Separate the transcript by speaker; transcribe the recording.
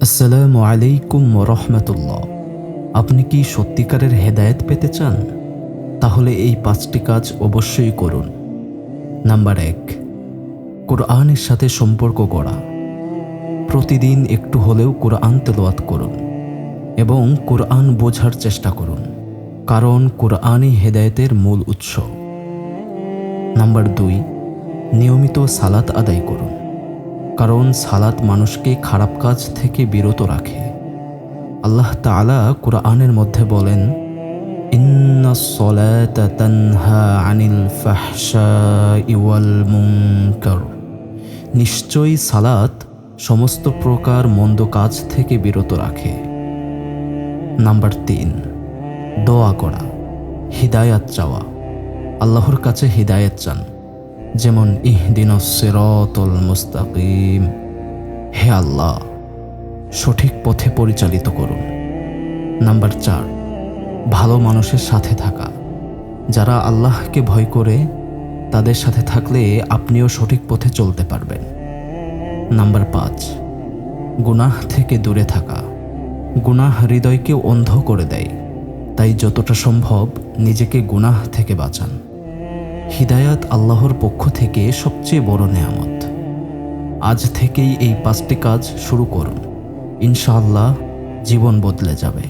Speaker 1: আসসালামু আলাইকুম রহমতুল্লাহ। আপনি কি সত্যিকারের হেদায়েত পেতে চান? তাহলে এই 5টি কাজ অবশ্যই করুন। নাম্বার 1, কোরআনের সাথে সম্পর্ক গড়া। প্রতিদিন একটু হলেও কোরআন তেলাওয়াত করুন এবং কোরআন বোঝার চেষ্টা করুন, কারণ কোরআনই হেদায়েতের মূল উৎস। নাম্বার 2, নিয়মিত সালাত আদায় করুন, কারণ সালাত মানুষকে খারাপ কাজ থেকে বিরত রাখে। আল্লাহ তাআলা কুরআনের মধ্যে বলেন, ইন্নাস সলাতা তানহা আনিল ফাহশাই ওয়াল মুনকার। নিশ্চয়ই সালাত সমস্ত প্রকার মন্দ কাজ থেকে বিরত রাখে। নাম্বার 3, দোয়া করা, হিদায়াত চাওয়া। আল্লাহর কাছে হিদায়াত চান, যেমন ইহদিনাস সিরাতাল মুস্তাকিম। হে আল্লাহ, সঠিক পথে পরিচালিত করুন। নাম্বার 4, ভালো মানুষের সাথে থাকা। যারা আল্লাহকে ভয় করে, তাদের সাথে থাকলে আপনিও সঠিক পথে চলতে পারবেন। নাম্বার 5, গুনাহ থেকে দূরে থাকা। গুনাহ হৃদয়কে অন্ধ করে দেয়, তাই যতটা সম্ভব নিজেকে গুনাহ থেকে বাঁচান। হিদায়াত আল্লাহর পক্ষ থেকে সবচেয়ে বড় নেয়ামত। আজ থেকেই এই 5টি কাজ শুরু করুন, ইনশাআল্লাহ জীবন বদলে যাবে।